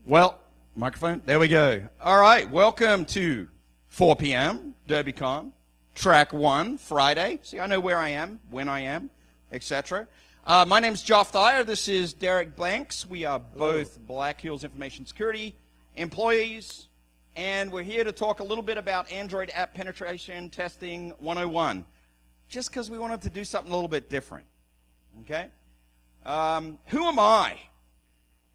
Well, microphone, there we go. All right, welcome to 4 p.m., DerbyCon, track 1, Friday. See, I know where I am, when I am, etc. My name's Joff Thayer. This is Derek Blanks. We are both Black Hills Information Security employees, and we're here to talk a little bit about Android app penetration testing 101, just because we wanted to do something a little bit different, okay? Who am I?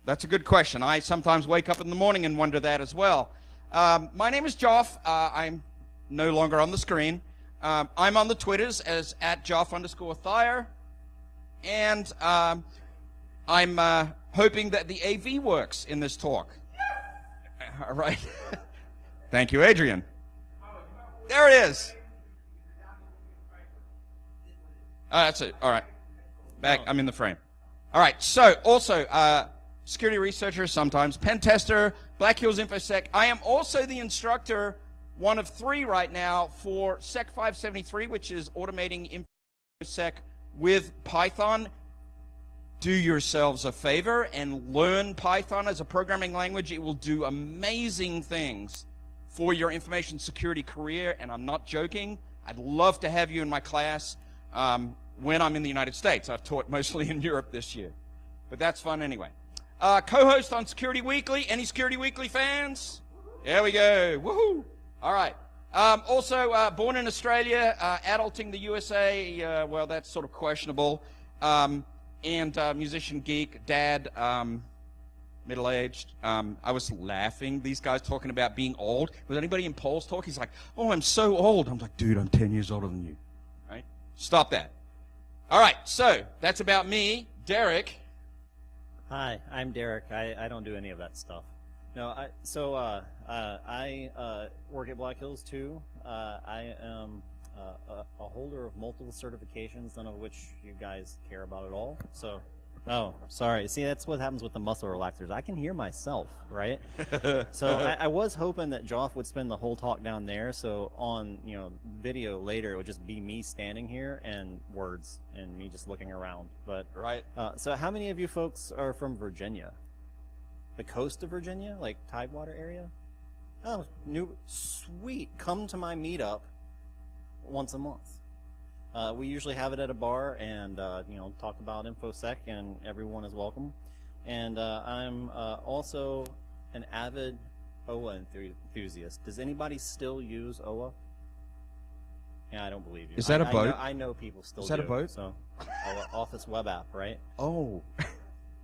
That's a good question. I sometimes wake up in the morning and wonder that as well. My name is Joff. I'm no longer on the screen. I'm on the Twitters as @Joff_Thayer. And I'm hoping that the AV works in this talk. All right. Thank you, Adrian. There it is. That's it. All right. Back. I'm in the frame. All right. So, also, security researcher, sometimes pen tester, Black Hills InfoSec. I am also the instructor, one of 3 right now, for Sec 573, which is automating InfoSec with Python. Do yourselves a favor and learn Python as a programming language. It will do amazing things for your information security career, and I'm not joking. I'd love to have you in my class when I'm in the United States. I've taught mostly in Europe this year, but that's fun anyway. Co-host on Security Weekly. Any Security Weekly fans? There we go. Woohoo! All right. Also, born in Australia, adulting the USA, well, that's sort of questionable. And musician geek, dad, middle-aged. I was laughing, these guys talking about being old. Was anybody in Paul's talk? He's like, oh, I'm so old. I'm like, dude, I'm 10 years older than you. Right? Stop that. All right, so that's about me. Derek. Hi, I'm Derek. I don't do any of that stuff. No, I work at Black Hills too. I am a holder of multiple certifications, none of which you guys care about at all. So, oh, sorry. See, that's what happens with the muscle relaxers. I can hear myself, right? So I was hoping that Joff would spend the whole talk down there. So on video later, it would just be me standing here and words and me just looking around. But right. So how many of you folks are from Virginia? The coast of Virginia, like Tidewater area? Oh, sweet. Come to my meetup once a month. We usually have it at a bar and talk about InfoSec, and everyone is welcome. And I'm also an avid OWA enthusiast. Does anybody still use OWA? Yeah, I don't believe you. Is that a boat? I know people still do. Is that a boat? So, Office web app, right? Oh.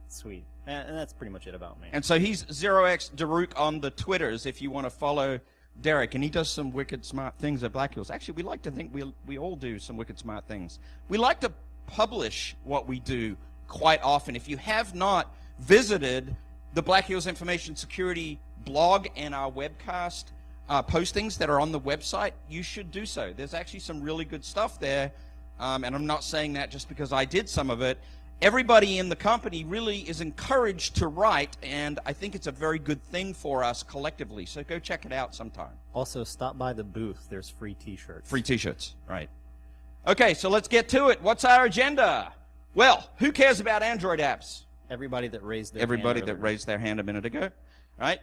Sweet. And that's pretty much it about me. And so he's 0x Daruk on the Twitters if you want to follow Derek, and he does some wicked smart things at Black Hills. Actually, we like to think we all do some wicked smart things. We like to publish what we do quite often. If you have not visited the Black Hills Information Security blog and our webcast postings that are on the website, you should do so. There's actually some really good stuff there, and I'm not saying that just because I did some of it. Everybody in the company really is encouraged to write, and I think it's a very good thing for us collectively. So go check it out sometime. Also, stop by the booth. There's free T-shirts. Free T-shirts, right. Okay, so let's get to it. What's our agenda? Well, who cares about Android apps? Everybody that raised their Everybody hand that earlier. raised their hand a minute ago, right?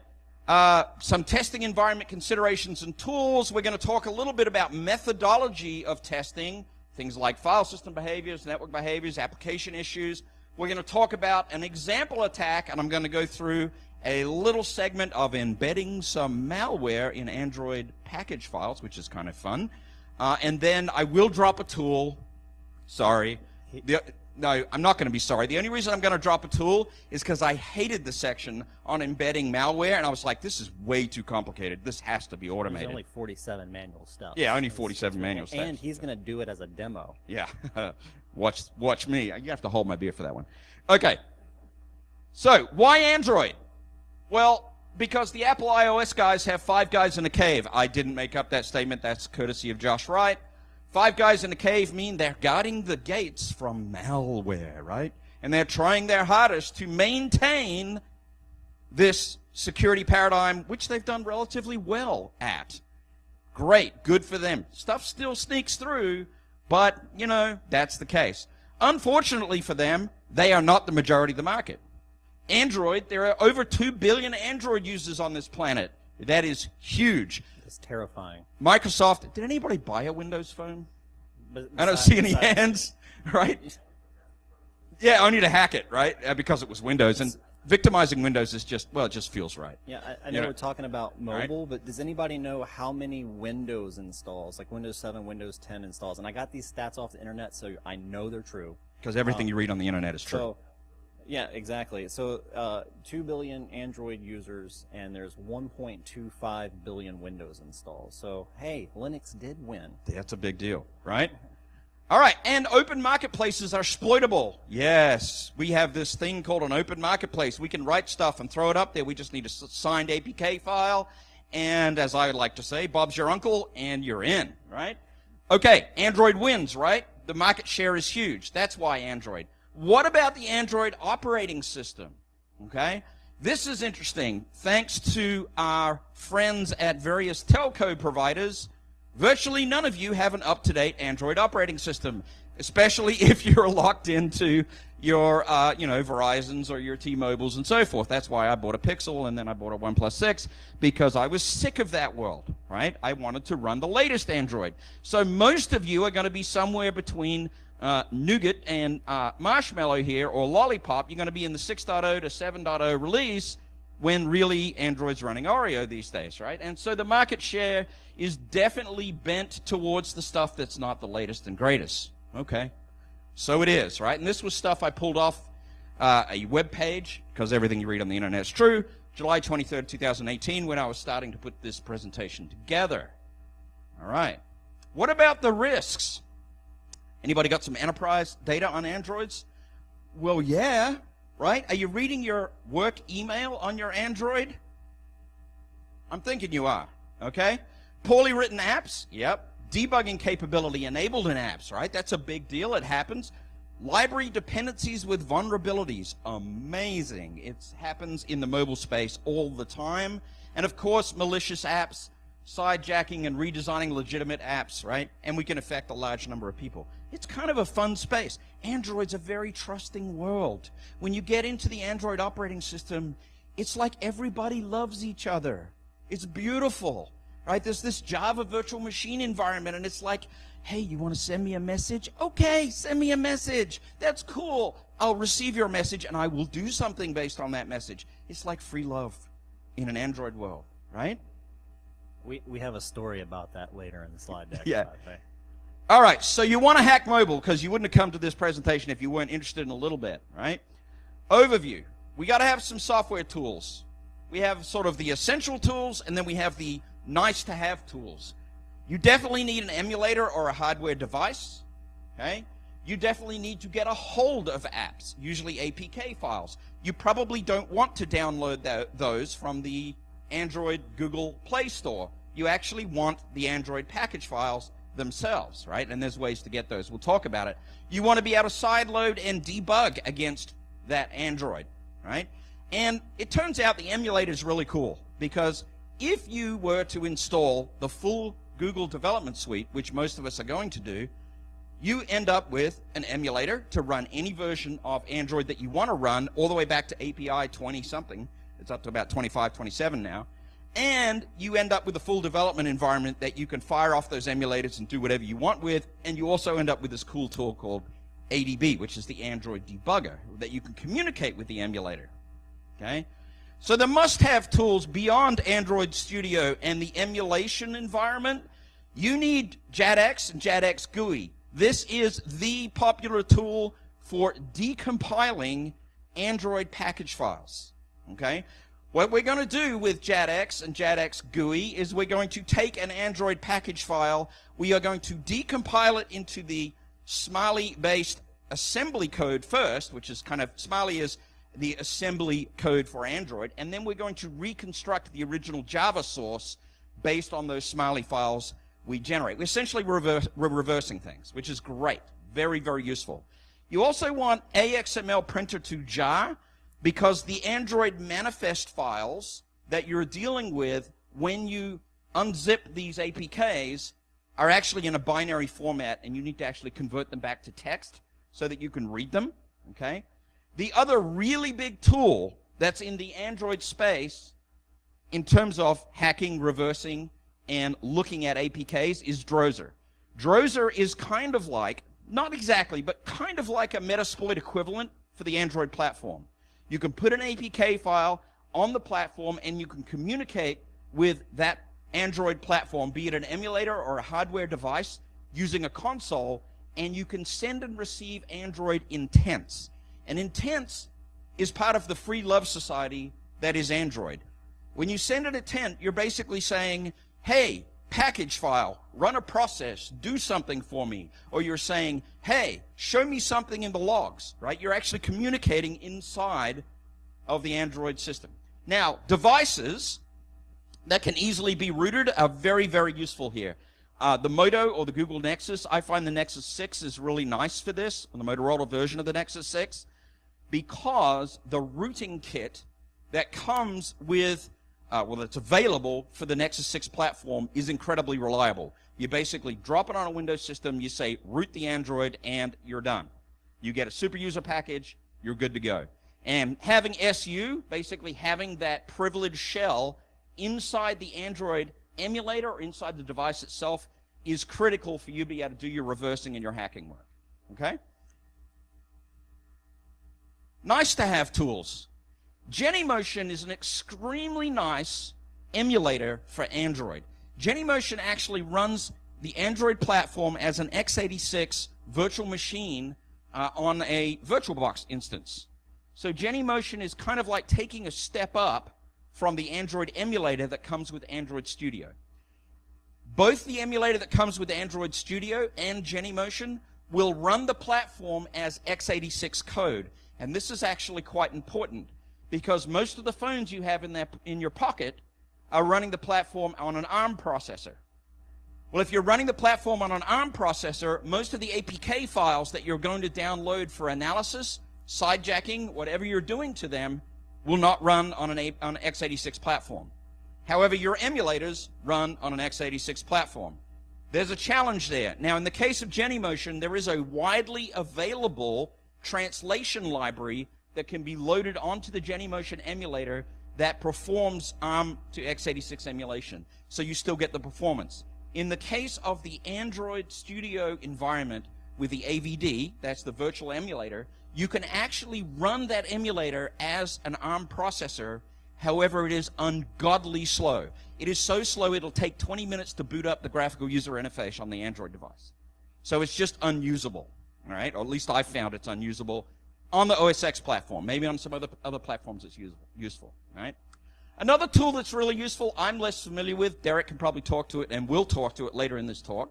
Some testing environment considerations and tools. We're going to talk a little bit about methodology of testing, things like file system behaviors, network behaviors, application issues. We're going to talk about an example attack, and I'm going to go through a little segment of embedding some malware in Android package files, which is kind of fun. And then I will drop a tool. Sorry. No, I'm not going to be sorry. The only reason I'm going to drop a tool is because I hated the section on embedding malware, and I was like, this is way too complicated. This has to be automated. There's only 47 manual steps. Yeah, only 47 manual steps. And he's going to do it as a demo. Yeah. Watch me. You have to hold my beer for that one. Okay. So, why Android? Well, because the Apple iOS guys have 5 guys in a cave. I didn't make up that statement. That's courtesy of Josh Wright. 5 guys in a cave mean they're guarding the gates from malware, right? And they're trying their hardest to maintain this security paradigm, which they've done relatively well at. Great, good for them. Stuff still sneaks through, but, that's the case. Unfortunately for them, they are not the majority of the market. Android, there are over 2 billion Android users on this planet. That is huge. It's terrifying. Microsoft, did anybody buy a Windows phone? I don't Besides- see any hands, right? Yeah, only to hack it, right? Because it was Windows. And victimizing Windows is just, well, it just feels right. Yeah, I know we're talking about mobile, but does anybody know how many Windows installs, like Windows 7, Windows 10 installs? And I got these stats off the internet, so I know they're true. Because everything you read on the internet is true. So, yeah, exactly. So 2 billion Android users, and there's 1.25 billion Windows installs. So, hey, Linux did win. That's a big deal, right? All right, and open marketplaces are exploitable. Yes, we have this thing called an open marketplace. We can write stuff and throw it up there. We just need a signed APK file, and as I like to say, Bob's your uncle, and you're in, right? Okay, Android wins, right? The market share is huge. That's why Android. What about the Android operating system? Okay, this is interesting. Thanks to our friends at various telco providers, virtually none of you have an up-to-date Android operating system, especially if you're locked into your, Verizons or your T-Mobiles and so forth. That's why I bought a Pixel and then I bought a OnePlus 6, because I was sick of that world, right? I wanted to run the latest Android. So most of you are going to be somewhere between Nougat and Marshmallow here, or Lollipop. You're going to be in the 6.0 to 7.0 release, when really Android's running Oreo these days, right? And so the market share is definitely bent towards the stuff that's not the latest and greatest. Okay, so it is, right? And this was stuff I pulled off a web page, because everything you read on the internet is true, July 23rd, 2018, when I was starting to put this presentation together. All right. What about the risks? Anybody got some enterprise data on Androids? Well, yeah. Right? Are you reading your work email on your Android? I'm thinking you are, okay? Poorly written apps? Yep. Debugging capability enabled in apps, right? That's a big deal. It happens. Library dependencies with vulnerabilities. Amazing. It happens in the mobile space all the time. And of course, malicious apps, sidejacking and redesigning legitimate apps, right? And we can affect a large number of people. It's kind of a fun space. Android's a very trusting world. When you get into the Android operating system, it's like everybody loves each other. It's beautiful, right? There's this Java virtual machine environment, and it's like, hey, you want to send me a message? Okay, send me a message. That's cool. I'll receive your message, and I will do something based on that message. It's like free love in an Android world, right? We have a story about that later in the slide deck. Yeah. All right, so you want to hack mobile, because you wouldn't have come to this presentation if you weren't interested in a little bit, right? Overview. We got to have some software tools. We have sort of the essential tools, and then we have the nice-to-have tools. You definitely need an emulator or a hardware device, okay? You definitely need to get a hold of apps, usually APK files. You probably don't want to download those from the Android Google Play Store. You actually want the Android package files themselves, right? And there's ways to get those. We'll talk about it. You want to be able to sideload and debug against that Android, right? And it turns out the emulator is really cool, because if you were to install the full Google development suite, which most of us are going to do, you end up with an emulator to run any version of Android that you want to run, all the way back to API 20-something. It's up to about 25, 27 now. And you end up with a full development environment that you can fire off those emulators and do whatever you want with. And you also end up with this cool tool called ADB, which is the Android debugger, that you can communicate with the emulator. Okay? So the must-have tools beyond Android Studio and the emulation environment, you need JADX and JADX GUI. This is the popular tool for decompiling Android package files. Okay? What we're going to do with JADX and JADX GUI is we're going to take an Android package file, we are going to decompile it into the Smiley-based assembly code first, which is kind of, Smiley is the assembly code for Android, and then we're going to reconstruct the original Java source based on those Smiley files we generate. We're essentially reversing things, which is great. Very, very useful. You also want AXML printer to jar, because the Android manifest files that you're dealing with when you unzip these APKs are actually in a binary format, and you need to actually convert them back to text so that you can read them, okay? The other really big tool that's in the Android space in terms of hacking, reversing, and looking at APKs is Drozer. Drozer is kind of like, not exactly, but kind of like a Metasploit equivalent for the Android platform. You can put an APK file on the platform and you can communicate with that Android platform, be it an emulator or a hardware device, using a console, and you can send and receive Android intents. And intents is part of the free love society that is Android. When you send an intent, you're basically saying, hey, package file, run a process, do something for me. Or you're saying, hey, show me something in the logs, right? You're actually communicating inside of the Android system. Now, devices that can easily be rooted are very, very useful here. The Moto or the Google Nexus, I find the Nexus 6 is really nice for this, the Motorola version of the Nexus 6, because the rooting kit that comes with, that's available for the Nexus 6 platform is incredibly reliable. You basically drop it on a Windows system, you say root the Android, and you're done. You get a super user package, you're good to go. And having SU, basically having that privileged shell inside the Android emulator or inside the device itself is critical for you to be able to do your reversing and your hacking work. Okay? Nice to have tools. Genymotion is an extremely nice emulator for Android. Genymotion actually runs the Android platform as an x86 virtual machine on a VirtualBox instance. So Genymotion is kind of like taking a step up from the Android emulator that comes with Android Studio. Both the emulator that comes with Android Studio and Genymotion will run the platform as x86 code. And this is actually quite important because most of the phones you have in your pocket are running the platform on an ARM processor. Well, if you're running the platform on an ARM processor, most of the APK files that you're going to download for analysis, sidejacking, whatever you're doing to them, will not run on an x86 platform. However, your emulators run on an x86 platform. There's a challenge there. Now, in the case of Genymotion, there is a widely available translation library that can be loaded onto the Genymotion emulator that performs ARM to x86 emulation. So you still get the performance. In the case of the Android Studio environment with the AVD, that's the virtual emulator, you can actually run that emulator as an ARM processor. However, it is ungodly slow. It is so slow it'll take 20 minutes to boot up the graphical user interface on the Android device. So it's just unusable, all right? Or at least I found it's unusable on the OS X platform. Maybe on some other platforms it's useful, all right? Another tool that's really useful, I'm less familiar with, Derek can probably talk to it and will talk to it later in this talk,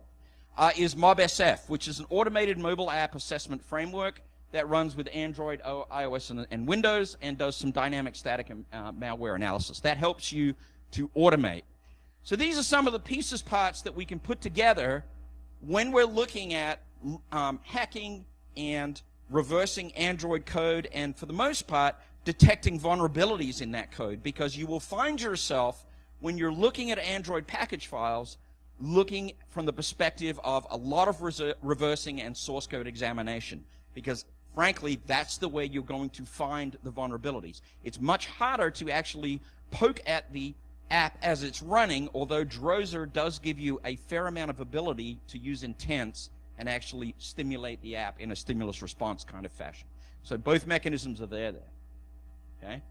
is MobSF, which is an automated mobile app assessment framework that runs with Android, iOS, and Windows, and does some dynamic static and malware analysis. That helps you to automate. So these are some of the pieces, parts that we can put together when we're looking at hacking and reversing Android code, and for the most part, detecting vulnerabilities in that code, because you will find yourself, when you're looking at Android package files, looking from the perspective of a lot of reversing and source code examination, because frankly, that's the way you're going to find the vulnerabilities. It's much harder to actually poke at the app as it's running, although Drozer does give you a fair amount of ability to use intents and actually stimulate the app in a stimulus response kind of fashion. So both mechanisms are there. Okay?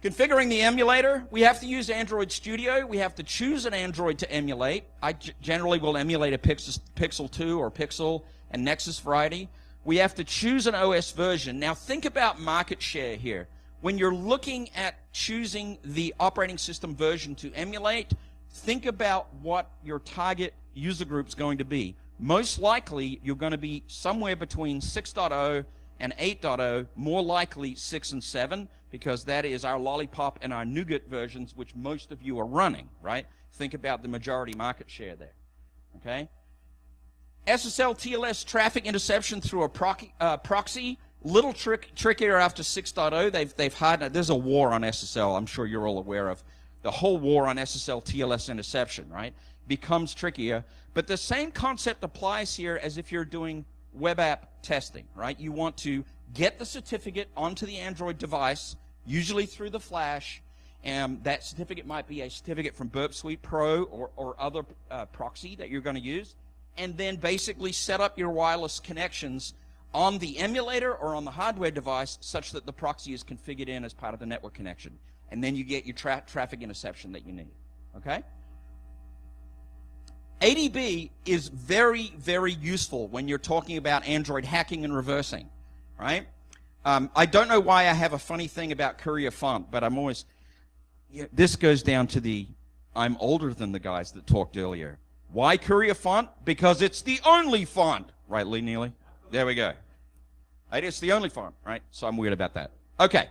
Configuring the emulator, we have to use Android Studio. We have to choose an Android to emulate. I generally will emulate a Pixel 2 or Pixel and Nexus variety. We have to choose an OS version. Now think about market share here. When you're looking at choosing the operating system version to emulate, think about what your target user group is going to be. Most likely, you're going to be somewhere between 6.0 and 8.0, more likely 6 and 7, because that is our Lollipop and our Nougat versions, which most of you are running, right? Think about the majority market share there, okay? SSL TLS traffic interception through a proxy, little trickier after 6.0. They've hardened. There's a war on SSL, I'm sure you're all aware of. The whole war on SSL TLS interception, right, becomes trickier. But the same concept applies here as if you're doing web app testing, right? You want to get the certificate onto the Android device usually through the flash, and that certificate might be a certificate from Burp Suite Pro or other proxy that you're going to use, and then basically set up your wireless connections on the emulator or on the hardware device such that the proxy is configured in as part of the network connection. And then you get your traffic interception that you need. Okay? ADB is very, very useful when you're talking about Android hacking and reversing, right? I don't know why I have a funny thing about Courier font, but I'm always... this goes down to the... I'm older than the guys that talked earlier. Why Courier font? Because it's the only font. Right, Lee Neely? There we go. It's the only font, right? So I'm weird about that. Okay.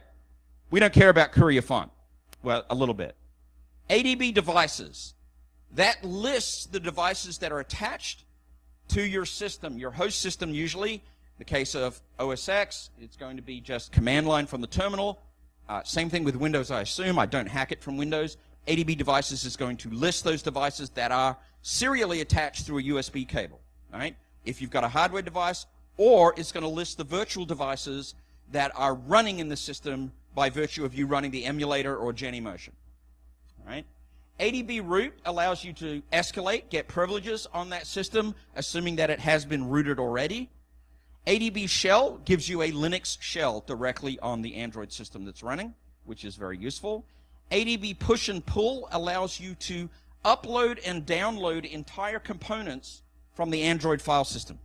We don't care about Courier font. Well, a little bit. ADB devices. That lists the devices that are attached to your system, your host system usually. In the case of OS X, it's going to be just command line from the terminal. Same thing with Windows, I assume. I don't hack it from Windows. ADB devices is going to list those devices that are serially attached through a USB cable. All right? If you've got a hardware device, or it's going to list the virtual devices that are running in the system by virtue of you running the emulator or Genymotion. All right? ADB root allows you to escalate, get privileges on that system, assuming that it has been rooted already. ADB shell gives you a Linux shell directly on the Android system that's running, which is very useful. ADB push and pull allows you to upload and download entire components from the Android file system.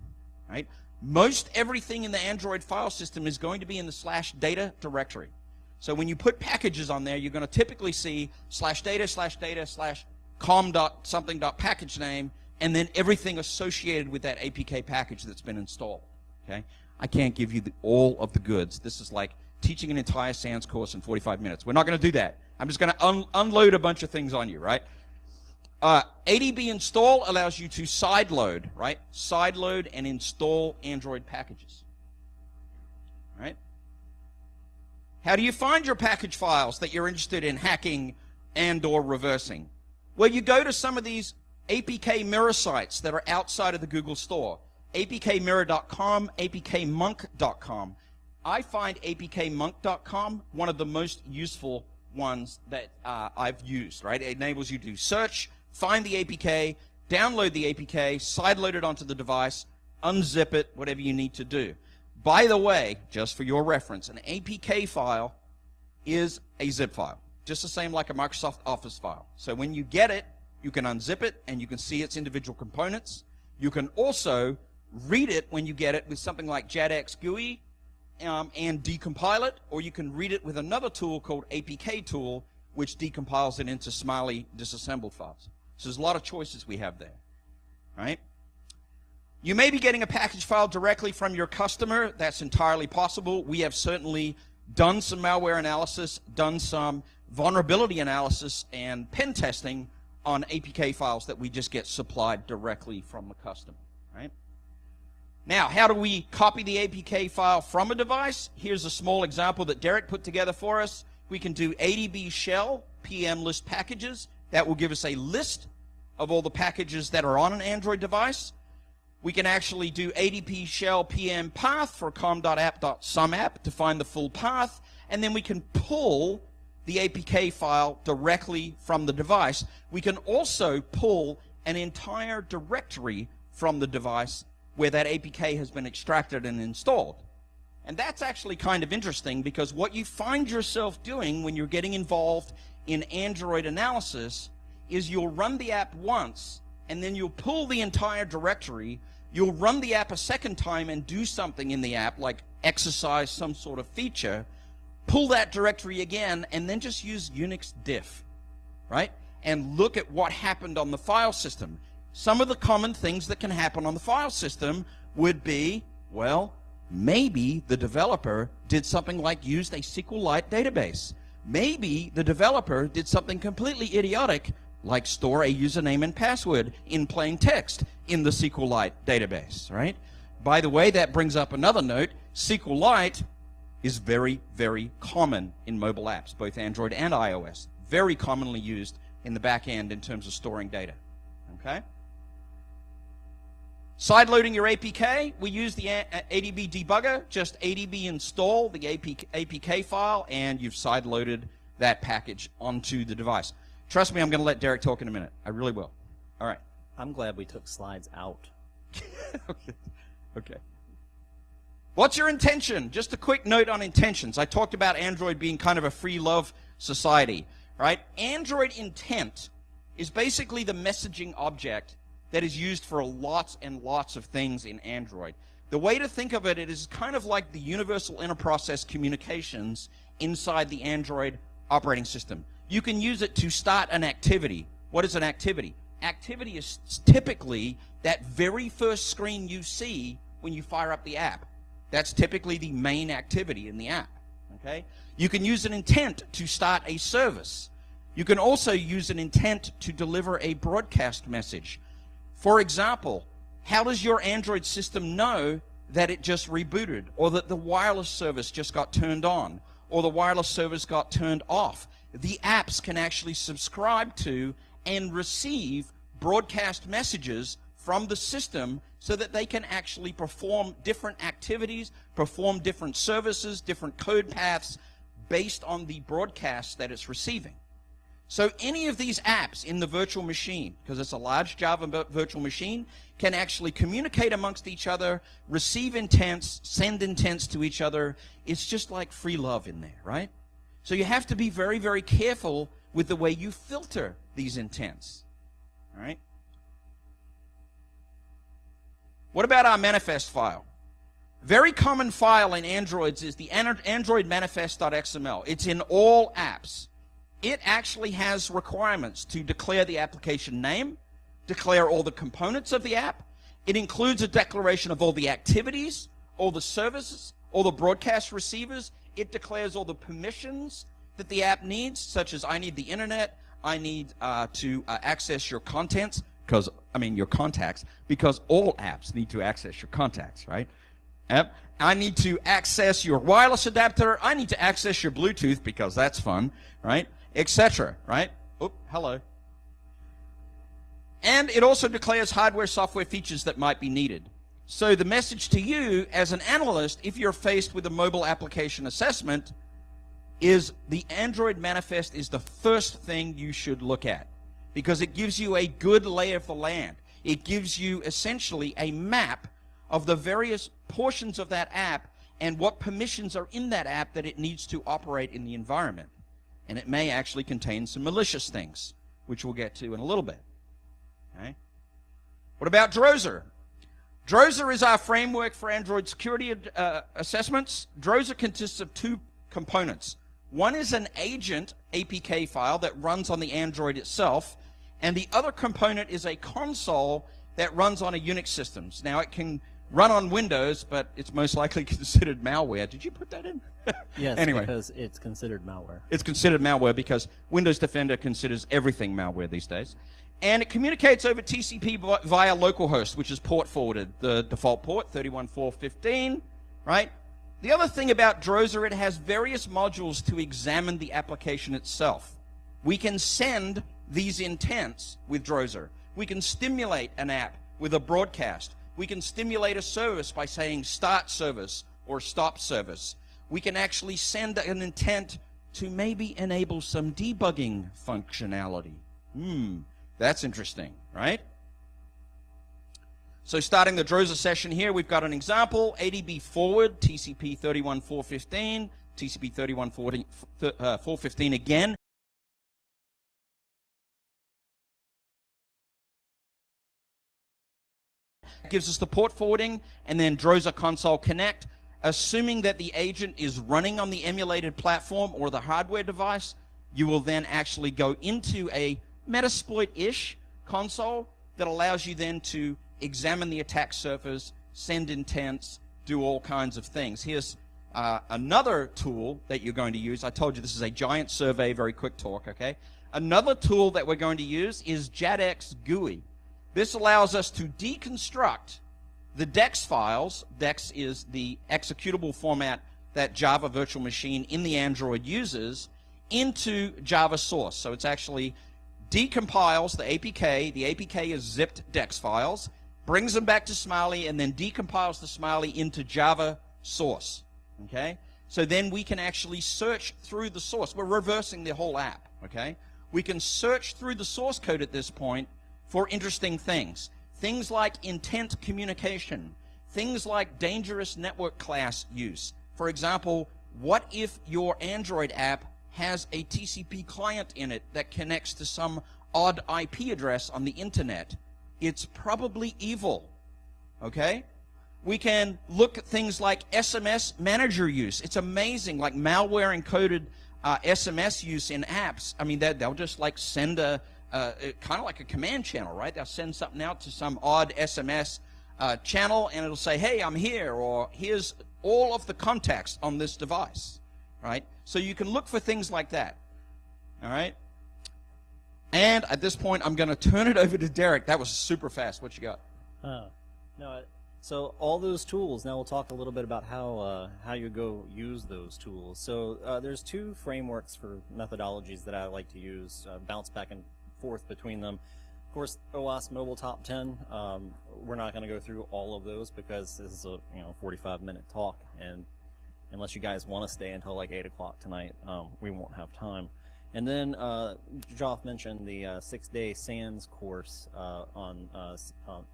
Right? Most everything in the Android file system is going to be in the /data directory. So when you put packages on there, you're going to typically see /data/com.something.package name, and then everything associated with that APK package that's been installed. Okay? I can't give you all of the goods. This is like teaching an entire SANS course in 45 minutes. We're not going to do that. I'm just going to unload a bunch of things on you, right? ADB install allows you to sideload, right? Sideload and install Android packages. Right? How do you find your package files that you're interested in hacking and or reversing? Well, you go to some of these APK mirror sites that are outside of the Google Store. apkmirror.com, apkmonk.com. I find apkmonk.com one of the most useful ones that I've used, right? It enables you to search, find the APK, download the APK, sideload it onto the device, unzip it, whatever you need to do. By the way, just for your reference, an APK file is a zip file, just the same like a Microsoft Office file. So when you get it, you can unzip it and you can see its individual components. You can also read it when you get it with something like JADX GUI and decompile it, or you can read it with another tool called APK tool, which decompiles it into smiley disassembled files. So there's a lot of choices we have there, right? You may be getting a package file directly from your customer. That's entirely possible. We have certainly done some malware analysis, done some vulnerability analysis and pen testing on APK files that we just get supplied directly from the customer, right? Now, how do we copy the APK file from a device? Here's a small example that Derek put together for us. We can do ADB shell PM list packages. That will give us a list of all the packages that are on an Android device. We can actually do ADB shell PM path for com.app.sumapp to find the full path, and then we can pull the APK file directly from the device. We can also pull an entire directory from the device where that APK has been extracted and installed. And that's actually kind of interesting, because what you find yourself doing when you're getting involved in Android analysis is you'll run the app once, and then you'll pull the entire directory. You'll run the app a second time and do something in the app, like exercise some sort of feature, pull that directory again, and then just use Unix diff, right? And look at what happened on the file system. Some of the common things that can happen on the file system would be, well, maybe the developer did something like used a SQLite database. Maybe the developer did something completely idiotic, like store a username and password in plain text in the SQLite database, right? By the way, that brings up another note. SQLite is very, very common in mobile apps, both Android and iOS. Very commonly used in the back end in terms of storing data, okay? Sideloading your APK, we use the ADB debugger. Just ADB install the APK file, and you've sideloaded that package onto the device. Trust me, I'm going to let Derek talk in a minute. I really will. All right. I'm glad we took slides out. Okay. What's your intention? Just a quick note on intentions. I talked about Android being kind of a free love society, right? Android intent is basically the messaging object that is used for lots and lots of things in Android. The way to think of it, it is kind of like the universal interprocess communications inside the Android operating system. You can use it to start an activity. What is an activity? Activity is typically that very first screen you see when you fire up the app. That's typically the main activity in the app. Okay? You can use an intent to start a service. You can also use an intent to deliver a broadcast message. For example, how does your Android system know that it just rebooted, or that the wireless service just got turned on, or the wireless service got turned off? The apps can actually subscribe to and receive broadcast messages from the system so that they can actually perform different activities, perform different services, different code paths based on the broadcasts that it's receiving. So any of these apps in the virtual machine, because it's a large Java virtual machine, can actually communicate amongst each other, receive intents, send intents to each other. It's just like free love in there, right? So you have to be very, very careful with the way you filter these intents, all right? What about our manifest file? Very common file in Androids is the Android manifest.xml. It's in all apps. It actually has requirements to declare the application name, declare all the components of the app. It includes a declaration of all the activities, all the services, all the broadcast receivers. It declares all the permissions that the app needs, such as I need the internet, I need to access your contents, your contacts, because all apps need to access your contacts, right? I need to access your wireless adapter, I need to access your Bluetooth, because that's fun, right? Etc., right? Oh, hello. And it also declares hardware, software features that might be needed. So the message to you as an analyst, if you're faced with a mobile application assessment, is the Android manifest is the first thing you should look at, because it gives you a good lay of the land. It gives you essentially a map of the various portions of that app and what permissions are in that app that it needs to operate in the environment. And it may actually contain some malicious things, which we'll get to in a little bit. Okay? What about Drozer? Drozer is our framework for Android security assessments. Drozer consists of two components. One is an agent APK file that runs on the Android itself, and the other component is a console that runs on a Unix system. Now, it can run on Windows, but it's most likely considered malware. Did you put that in? Yes, anyway, because it's considered malware. It's considered malware because Windows Defender considers everything malware these days. And it communicates over TCP via localhost, which is port forwarded, the default port, 31.4.15, right? The other thing about Drozer, it has various modules to examine the application itself. We can send these intents with Drozer. We can stimulate an app with a broadcast. We can stimulate a service by saying start service or stop service. We can actually send an intent to maybe enable some debugging functionality. That's interesting, right? So starting the Drozer session here, we've got an example, ADB forward, TCP 31.4.15, TCP 31.4.15 again. Gives us the port forwarding, and then Drozer console connect. Assuming that the agent is running on the emulated platform or the hardware device, you will then actually go into a Metasploit-ish console that allows you then to examine the attack surface, send intents, do all kinds of things. Here's another tool that you're going to use. I told you this is a giant survey, very quick talk, okay? Another tool that we're going to use is JADX GUI. This allows us to deconstruct the DEX files. DEX is the executable format that Java Virtual Machine in the Android uses into Java source. So it's actually decompiles the APK. The APK is zipped DEX files. brings them back to Smiley, and then decompiles the Smiley into Java source. Okay? So then we can actually search through the source. We're reversing the whole app. Okay? We can search through the source code at this point for interesting things. Things like intent communication. Things like dangerous network class use. For example, what if your Android app has a TCP client in it that connects to some odd IP address on the internet? It's probably evil. Okay? We can look at things like SMS manager use. It's amazing, like malware encoded SMS use in apps. I mean, they'll just like send a kind of like a command channel, right? They'll send something out to some odd SMS channel, and it'll say, hey, I'm here, or here's all of the contacts on this device, right? So you can look for things like that, all right? And at this point, I'm going to turn it over to Derek. That was super fast. What you got? No, so all those tools, now we'll talk a little bit about how you go use those tools. So there's two frameworks for methodologies that I like to use, bounce back and forth between them. Of course, OWASP Mobile Top 10, we're not going to go through all of those because this is a 45-minute talk, and unless you guys want to stay until like 8 o'clock tonight, we won't have time. And then Joff mentioned the 6-day SANS course on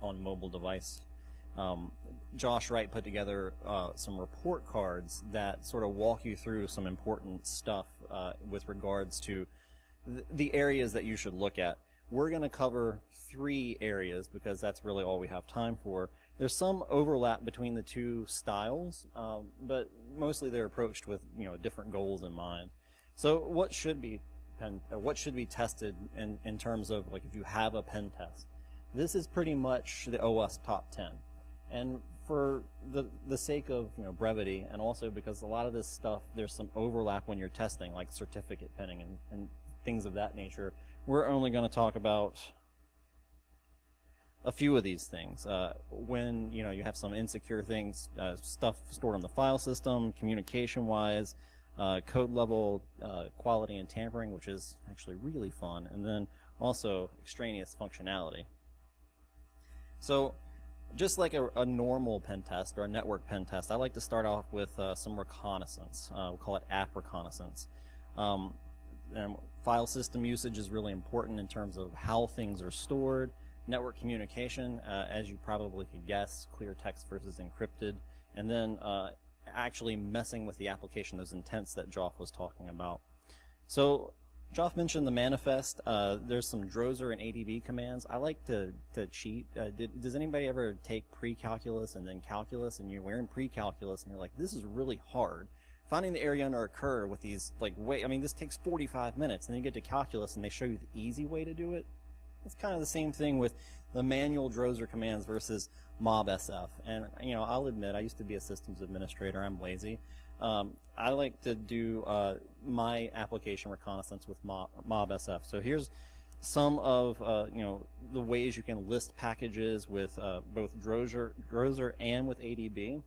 mobile device. Josh Wright put together some report cards that sort of walk you through some important stuff with regards to the areas that you should look at. We're going to cover 3 areas because that's really all we have time for. There's some overlap between the two styles, but mostly they're approached with different goals in mind. So what should be tested in terms of, like, if you have a pen test? This is pretty much the OWASP Top 10. And for the sake of brevity, and also because a lot of this stuff, there's some overlap when you're testing, like certificate penning and things of that nature, we're only going to talk about a few of these things. When you have some insecure things, stuff stored on the file system, communication-wise, code level quality and tampering, which is actually really fun, and then also extraneous functionality. So just like a normal pen test or a network pen test, I like to start off with some reconnaissance. We'll call it app reconnaissance. And file system usage is really important in terms of how things are stored. Network communication, as you probably could guess, clear text versus encrypted, and then actually messing with the application, those intents that Joff was talking about. So Joff mentioned the manifest. There's some Drozer and ADB commands. I like to cheat. Does anybody ever take pre-calculus and then calculus, and you're in pre-calculus and you're like, this is really hard. Finding the area under a curve with these, like, this takes 45 minutes, and then you get to calculus and they show you the easy way to do it. It's kind of the same thing with the manual Drozer commands versus mobsf. And I'll admit, I used to be a systems administrator. I'm lazy. I like to do my application reconnaissance with mobsf. So here's some of the ways you can list packages with both Drozer and with ADB.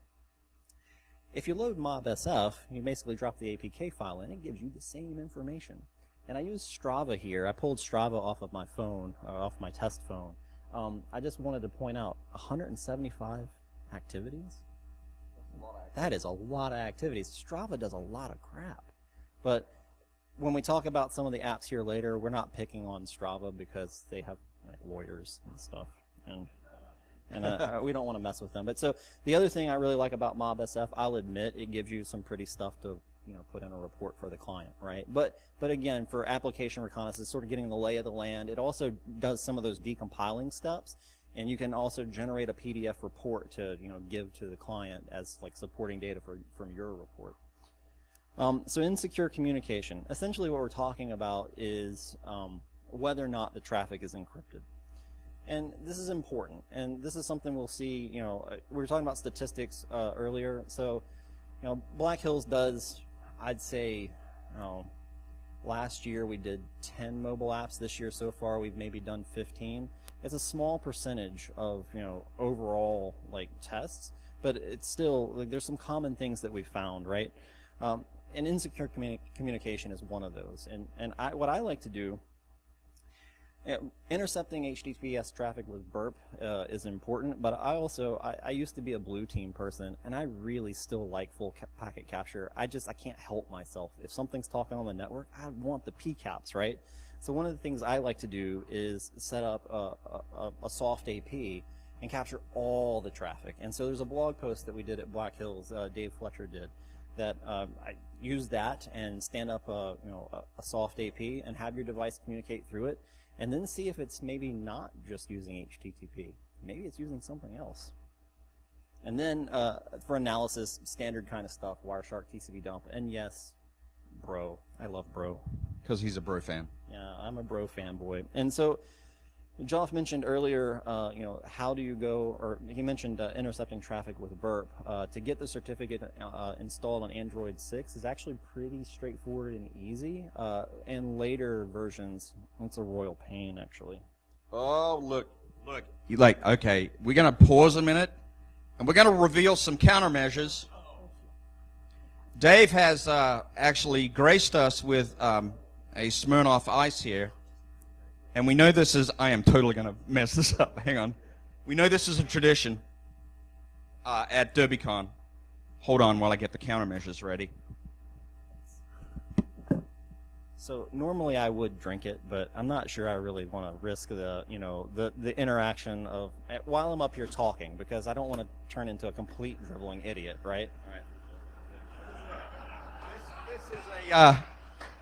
If you load mobsf, you basically drop the APK file in. It gives you the same information. And I use Strava here. I pulled Strava off of my phone, off my test phone. I just wanted to point out 175 activities. That is a lot of activities. Strava does a lot of crap. But when we talk about some of the apps here later, we're not picking on Strava because they have lawyers and stuff. And we don't want to mess with them. But so the other thing I really like about mobsf, I'll admit, it gives you some pretty stuff to put in a report for the client, right? But again, for application reconnaissance, sort of getting the lay of the land, it also does some of those decompiling steps, and you can also generate a PDF report to give to the client as like supporting data from your report. So insecure communication, essentially what we're talking about is whether or not the traffic is encrypted. And this is important, and this is something we'll see. We were talking about statistics earlier. So Black Hills does, I'd say, last year we did 10 mobile apps. This year so far we've maybe done 15. It's a small percentage of overall tests, but it's still there's some common things that we found, right? And insecure communication is one of those. And what I like to do, Intercepting HTTPS traffic with burp is important, but I used to be a blue team person, and I really still like full packet capture. I can't help myself. If something's talking on the network, I want the PCAPs, right? So one of the things I like to do is set up a soft AP and capture all the traffic. And so there's a blog post that we did at Black Hills, Dave Fletcher did, that I use that and stand up a soft AP and have your device communicate through it, and then see if it's maybe not just using HTTP. Maybe it's using something else. And then for analysis, standard kind of stuff, Wireshark, TCP dump, and yes, Bro. I love Bro. Because he's a Bro fan. Yeah, I'm a Bro fanboy. And so Joff mentioned earlier, how do you go, or he mentioned intercepting traffic with burp. To get the certificate installed on Android 6 is actually pretty straightforward and easy. And later versions, it's a royal pain, actually. Oh, look. You okay, we're going to pause a minute, and we're going to reveal some countermeasures. Dave has actually graced us with a Smirnoff Ice here. And we know this is, I am totally going to mess this up. Hang on. We know this is a tradition at DerbyCon. Hold on while I get the countermeasures ready. So normally I would drink it, but I'm not sure I really want to risk the interaction of, while I'm up here talking, because I don't want to turn into a complete dribbling idiot, right? All right.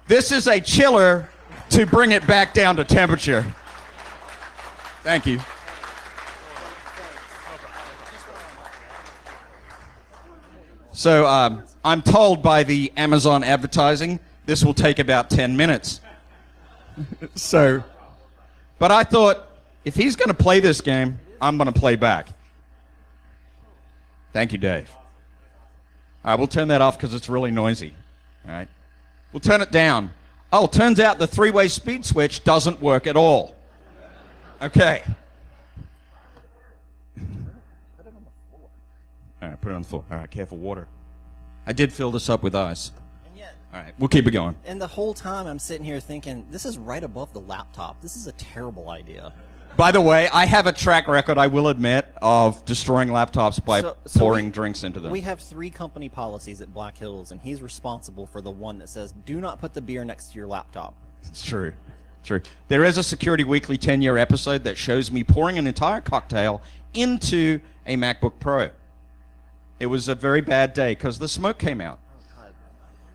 This is a chiller to bring it back down to temperature. Thank you. So I'm told by the Amazon advertising this will take about 10 minutes. But I thought if he's going to play this game, I'm going to play back. Thank you, Dave. All right, we'll turn that off because it's really noisy. All right, we'll turn it down. Oh, turns out the three-way speed switch doesn't work at all. Okay. All right, put it on the floor. All right, careful, water. I did fill this up with ice. And yet, all right, we'll keep it going. And the whole time I'm sitting here thinking, this is right above the laptop. This is a terrible idea. By the way, I have a track record, I will admit, of destroying laptops by pouring drinks into them. We have 3 company policies at Black Hills, and he's responsible for the one that says, do not put the beer next to your laptop. It's true. True. There is a Security Weekly 10-year episode that shows me pouring an entire cocktail into a MacBook Pro. It was a very bad day because the smoke came out. Oh, God.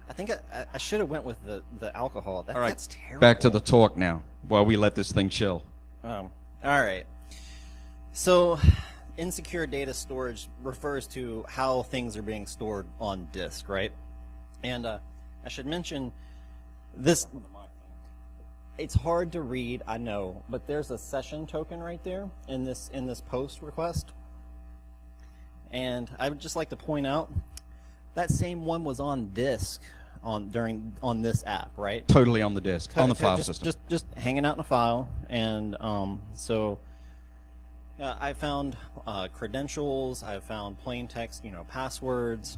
I think I should have went with the alcohol. All right, that's terrible. Back to the talk now while we let this thing chill. All right. So insecure data storage refers to how things are being stored on disk, right? And I should mention this. It's hard to read, I know, but there's a session token right there in this post request. And I would just like to point out that same one was on disk on this app, right? Totally on the disk, on the file system. Just hanging out in a file, and I found credentials, I found plain text, passwords.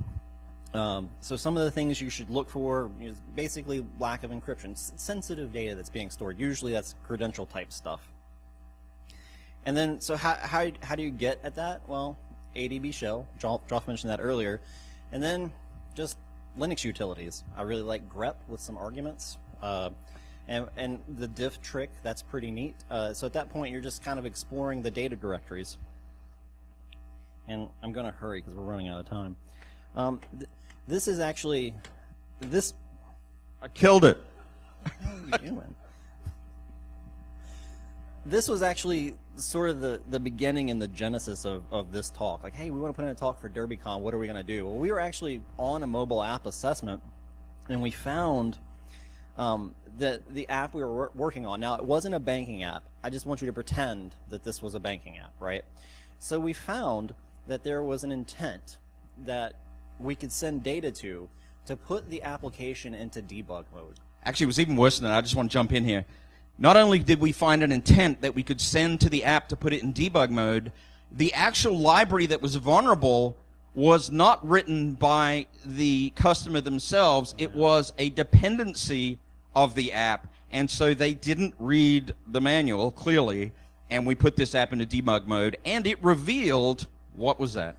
So some of the things you should look for is basically lack of encryption, sensitive data that's being stored. Usually that's credential type stuff. And then, so how do you get at that? Well, ADB shell, Joff mentioned that earlier, and then just Linux utilities. I really like grep with some arguments, and the diff trick, that's pretty neat. So at that point, you're just kind of exploring the data directories. And I'm going to hurry because we're running out of time. This is actually, I killed it. What the hell are you doing? This was actually sort of the beginning and the genesis of this talk. Like, hey, we want to put in a talk for DerbyCon. What are we going to do? Well, we were actually on a mobile app assessment, and we found that the app we were working on, now it wasn't a banking app. I just want you to pretend that this was a banking app, right? So we found that there was an intent that we could send data to put the application into debug mode. Actually, it was even worse than that. I just want to jump in here. Not only did we find an intent that we could send to the app to put it in debug mode, the actual library that was vulnerable was not written by the customer themselves. It was a dependency of the app, And so they didn't read the manual clearly, and we put this app into debug mode, and it revealed, what was that?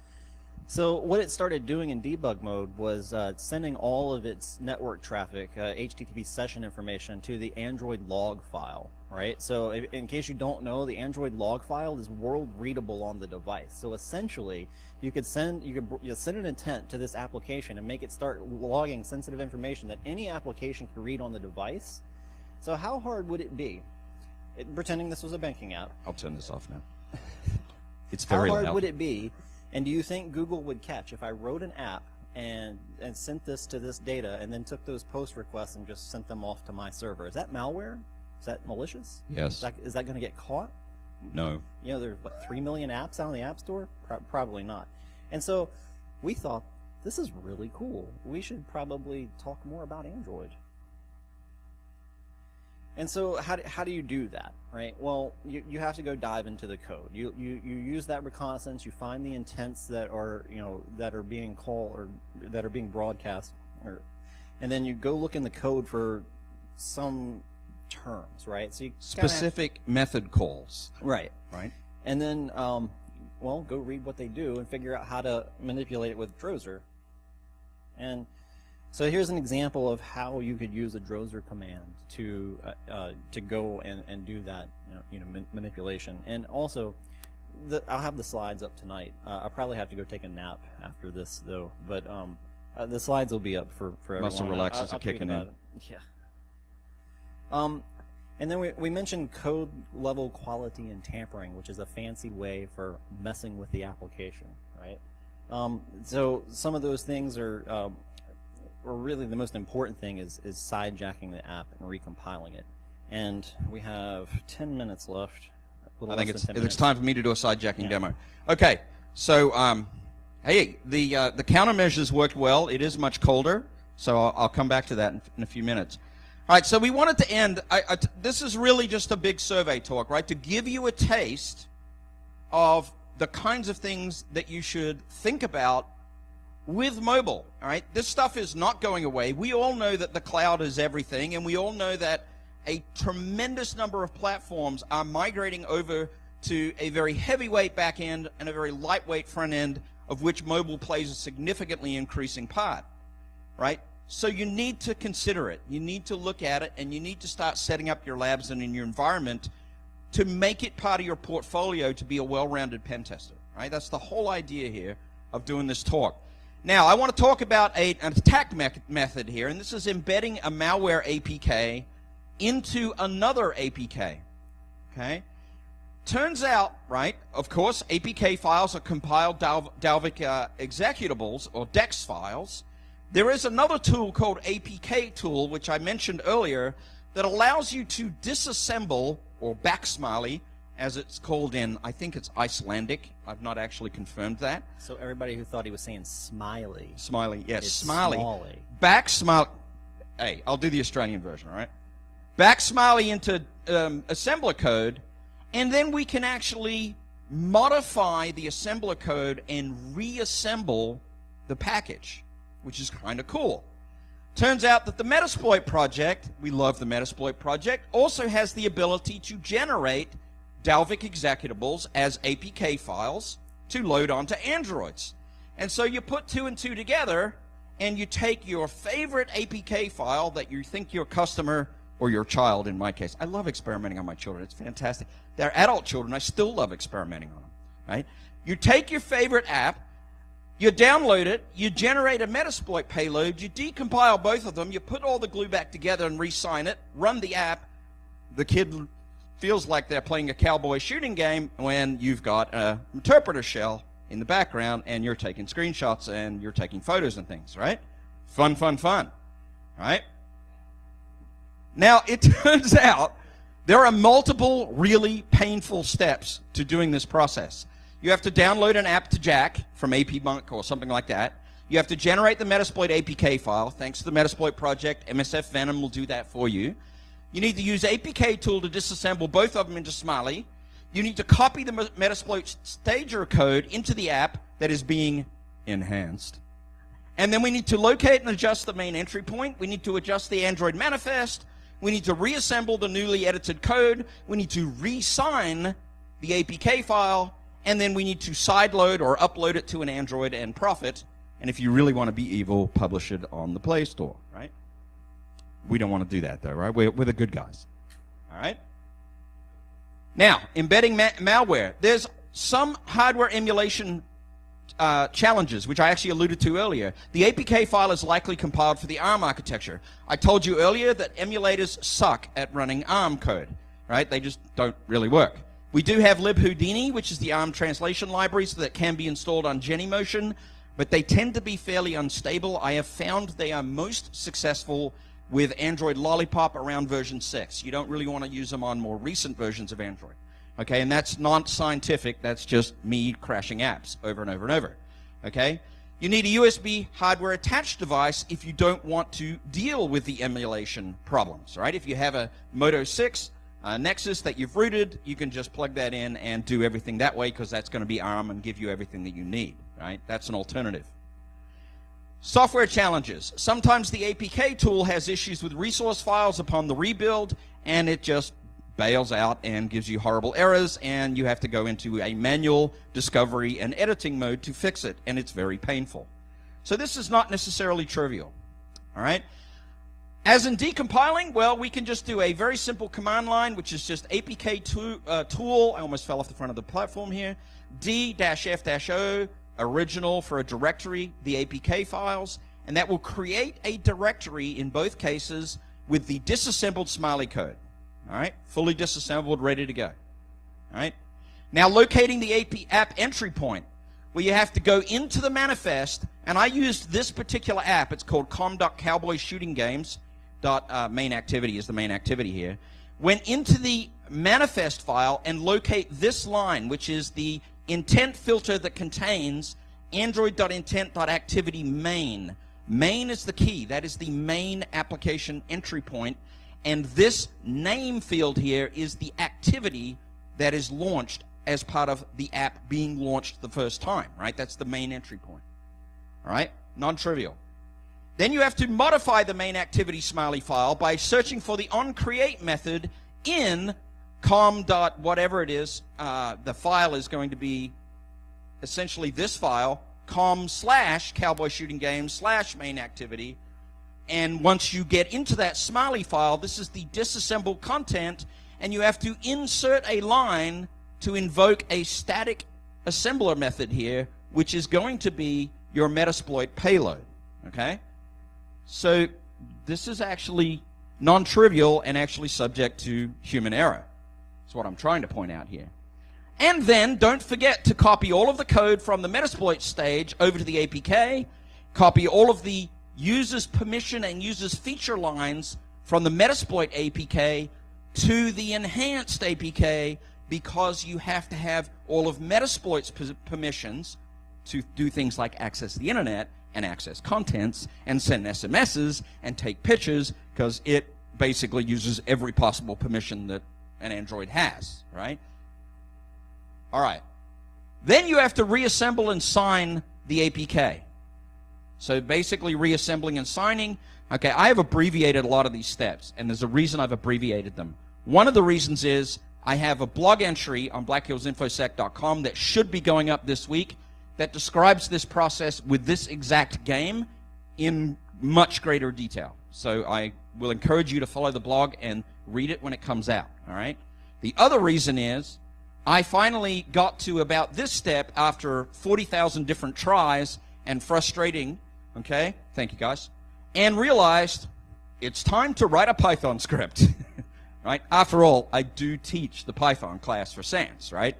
So what it started doing in debug mode was sending all of its network traffic, HTTP session information, to the Android log file, right? So in case you don't know, the Android log file is world readable on the device. So essentially, you could send an intent to this application and make it start logging sensitive information that any application can read on the device. So how hard would it be? Pretending this was a banking app. I'll turn this off now. It's very loud. How hard would it be? And do you think Google would catch if I wrote an app and sent this to this data and then took those post requests and just sent them off to my server? Is that malware? Is that malicious? Yes. Is that going to get caught? No. You know, there's what, 3 million apps out in the App Store? Probably not. And so we thought, this is really cool. We should probably talk more about Android. And so how do you do that, right? Well, you have to go dive into the code. You use that reconnaissance. You find the intents that are being called or that are being broadcast, and then you go look in the code for some terms, right? So you specific method calls, right? And then well, go read what they do and figure out how to manipulate it with Drozer. And so here's an example of how you could use a Drozer command to go and do that manipulation. And also, I'll have the slides up tonight. I'll probably have to go take a nap after this though, but the slides will be up for everyone. Muscle relaxers are kicking in. Yeah. And then we mentioned code level quality and tampering, which is a fancy way for messing with the application, right? So some of those things are. Or really the most important thing is sidejacking the app and recompiling it. And we have 10 minutes left. I think it's time for me to do a sidejacking demo. Okay, so hey, the countermeasures worked well. It is much colder, so I'll come back to that in a few minutes. All right, so we wanted to end. This is really just a big survey talk, right? To give you a taste of the kinds of things that you should think about with mobile, all right? This stuff is not going away. We all know that the cloud is everything, and we all know that a tremendous number of platforms are migrating over to a very heavyweight back end and a very lightweight front end, of which mobile plays a significantly increasing part, right? So you need to consider it. You need to look at it, and you need to start setting up your labs and in your environment to make it part of your portfolio to be a well-rounded pen tester, right? That's the whole idea here of doing this talk. Now, I want to talk about an attack method here, and this is embedding a malware APK into another APK, okay? Turns out, right, of course, APK files are compiled Dalvik executables, or DEX files. There is another tool called APK tool, which I mentioned earlier, that allows you to disassemble, or backsmiley, as it's called in, I think it's Icelandic. I've not actually confirmed that. So everybody who thought he was saying smiley. Smiley, yes, it's smiley. Smalley. Backsmiley. Hey, I'll do the Australian version, all right? Backsmiley into assembler code, and then we can actually modify the assembler code and reassemble the package, which is kind of cool. Turns out that the Metasploit project, we love the Metasploit project, also has the ability to generate Dalvik executables as APK files to load onto Androids. And so you put 2 and 2 together, and you take your favorite APK file that you think your customer, or your child in my case, I love experimenting on my children, it's fantastic. They're adult children, I still love experimenting on them, right? You take your favorite app, you download it, you generate a Metasploit payload, you decompile both of them, you put all the glue back together and re-sign it, run the app, the kid feels like they're playing a cowboy shooting game when you've got an interpreter shell in the background and you're taking screenshots and you're taking photos and things, right? Fun, fun, fun, right? Now, it turns out there are multiple really painful steps to doing this process. You have to download an app to Jack from APBunk or something like that. You have to generate the Metasploit APK file. Thanks to the Metasploit project, MSF Venom will do that for you. You need to use APK tool to disassemble both of them into Smiley. You need to copy the Metasploit stager code into the app that is being enhanced. And then we need to locate and adjust the main entry point. We need to adjust the Android manifest, We need to reassemble the newly edited code. We need to re-sign the APK file. And then we need to sideload or upload it to an Android and profit. And if you really want to be evil, publish it on the Play Store, right? We don't want to do that, though, right? We're the good guys. All right? Now, embedding malware. There's some hardware emulation challenges, which I actually alluded to earlier. The APK file is likely compiled for the ARM architecture. I told you earlier that emulators suck at running ARM code, right? They just don't really work. We do have libhoudini, which is the ARM translation library, so that can be installed on Genymotion, but they tend to be fairly unstable. I have found they are most successful with Android Lollipop around version 6. You don't really want to use them on more recent versions of Android. Okay, and that's not scientific. That's just me crashing apps over and over and over. Okay? You need a USB hardware attached device if you don't want to deal with the emulation problems, right? If you have a Moto 6 Nexus that you've rooted, you can just plug that in and do everything that way because that's going to be ARM and give you everything that you need, right? That's an alternative. Software challenges. Sometimes the APK tool has issues with resource files upon the rebuild, and it just bails out and gives you horrible errors, and you have to go into a manual discovery and editing mode to fix it, and it's very painful. So this is not necessarily trivial. All right? As in decompiling, well, we can just do a very simple command line, which is just apk tool. I almost fell off the front of the platform here. D-F-O, original for a directory, the APK files, and that will create a directory in both cases with the disassembled smiley code. All right, fully disassembled, ready to go. All right. Now locating the app entry point, where you have to go into the manifest, and I used this particular app. It's called com.cowboyshootinggames. Main activity is the main activity here. Went into the manifest file and locate this line, which is the intent filter that contains android.intent.activity main. Main is the key. That is the main application entry point. And this name field here is the activity that is launched as part of the app being launched the first time, right? That's the main entry point. All right? Non-trivial. Then you have to modify the main activity smiley file by searching for the onCreate method in com.whatever it is. The file is going to be essentially this file, com/cowboyshootinggames/main activity. And once you get into that smiley file, this is the disassembled content, and you have to insert a line to invoke a static assembler method here, which is going to be your Metasploit payload. Okay? So this is actually non-trivial and actually subject to human error. That's what I'm trying to point out here. And then don't forget to copy all of the code from the Metasploit stage over to the APK, copy all of the user's permission and user's feature lines from the Metasploit APK to the enhanced APK, because you have to have all of Metasploit's permissions to do things like access the internet and access contents and send SMSs and take pictures, because it basically uses every possible permission that an Android has, right? All right. Then you have to reassemble and sign the APK. So basically reassembling and signing. Okay, I have abbreviated a lot of these steps, and there's a reason I've abbreviated them. One of the reasons is I have a blog entry on blackhillsinfosec.com that should be going up this week that describes this process with this exact game in much greater detail. So I will encourage you to follow the blog and read it when it comes out, all right? The other reason is I finally got to about this step after 40,000 different tries and frustrating, okay, thank you guys, and realized it's time to write a Python script, right? After all, I do teach the Python class for SANS, right?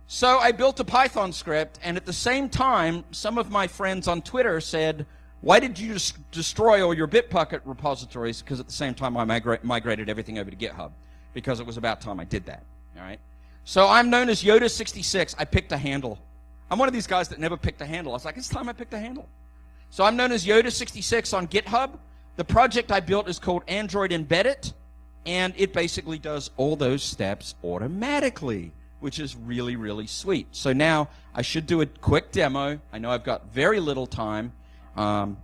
So I built a Python script, and at the same time, some of my friends on Twitter said, why did you just destroy all your Bitbucket repositories? Because at the same time, I migrated everything over to GitHub, because it was about time I did that, all right? So I'm known as Yoda66. I picked a handle. I'm one of these guys that never picked a handle. I was like, it's time I picked a handle. So I'm known as Yoda66 on GitHub. The project I built is called Android Embedded, and it basically does all those steps automatically, which is really, really sweet. So now I should do a quick demo. I know I've got very little time, 5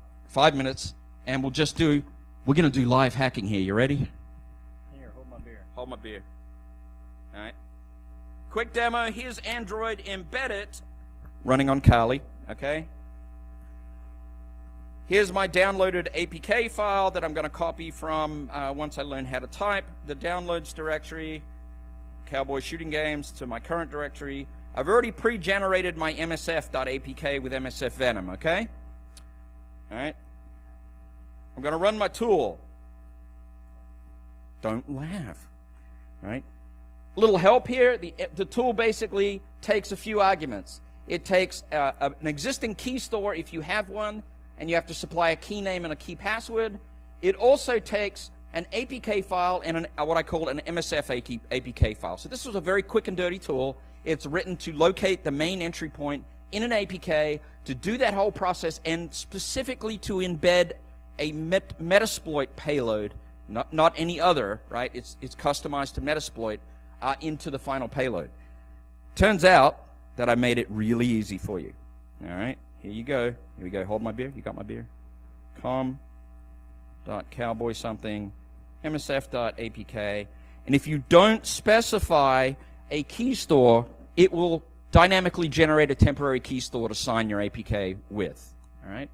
minutes, and we'll just do We're going to do live hacking here. You ready? Here, hold my beer. Hold my beer. All right. Quick demo. Here's Android embedded, running on Kali. Okay. Here's my downloaded APK file that I'm going to copy from once I learn how to type. The downloads directory, Cowboy Shooting Games, to my current directory. I've already pre-generated my msf.apk with MSF Venom, okay? All right. I'm going to run my tool. Don't laugh. All right. Little help here. The tool basically takes a few arguments. It takes an existing key store if you have one, and you have to supply a key name and a key password. It also takes an APK file and what I call an MSF APK file. So this was a very quick and dirty tool. It's written to locate the main entry point in an APK, to do that whole process, and specifically to embed a Metasploit payload, not any other, right? It's customized to Metasploit into the final payload. Turns out that I made it really easy for you. All right, here you go. Here we go. Hold my beer. You got my beer? com.cowboy something, msf.apk. And if you don't specify a key store, it will dynamically generate a temporary key store to sign your APK with. All right?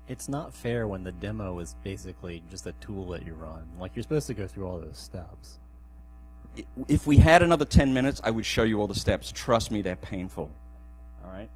It's not fair when the demo is basically just a tool that you run. Like, you're supposed to go through all those steps. If we had another 10 minutes, I would show you all the steps. Trust me, they're painful. All right?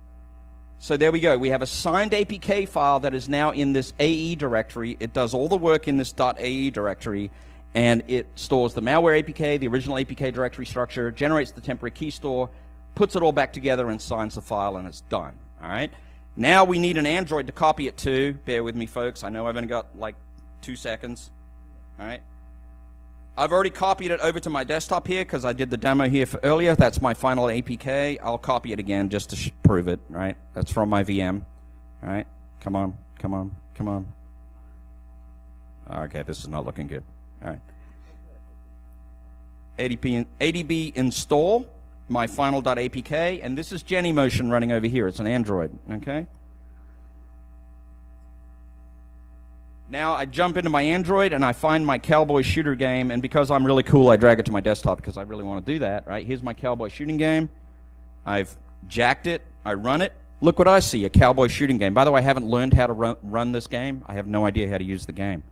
So there we go. We have a signed APK file that is now in this AE directory. It does all the work in this .ae directory, and it stores the malware APK, the original APK directory structure, generates the temporary key store, puts it all back together, and signs the file, and it's done. All right? Now we need an Android to copy it to. Bear with me, folks. I know I've only got like 2 seconds. All right? I've already copied it over to my desktop here because I did the demo here for earlier. That's my final APK. I'll copy it again just to prove it, right? That's from my VM. All right? Come on, come on, come on. Okay, this is not looking good. All right. ADB install my final.apk, and this is Genymotion running over here. It's an Android, okay? Now I jump into my Android and I find my Cowboy Shooter game, and because I'm really cool, I drag it to my desktop because I really want to do that, right? Here's my Cowboy Shooting game. I've jacked it. I run it. Look what I see, a Cowboy Shooting game. By the way, I haven't learned how to run this game. I have no idea how to use the game,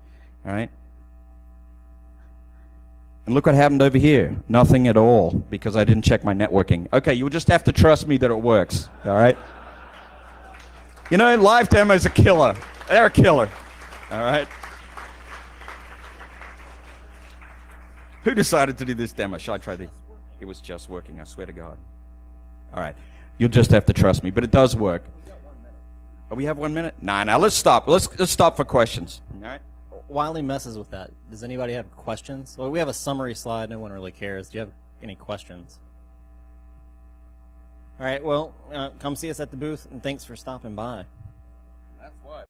all right? And look what happened over here. Nothing at all, because I didn't check my networking. Okay, you'll just have to trust me that it works, all right? You know, live demos are killer. They're a killer, all right? Who decided to do this demo? Shall I try this? It was just working, I swear to God. All right, you'll just have to trust me, but it does work. Oh, we have 1 minute? Nah, let's stop. Let's stop for questions, all right? While he messes with that, does anybody have questions? Well, we have a summary slide. No one really cares. Do you have any questions? All right, well, come see us at the booth, and thanks for stopping by. That's what.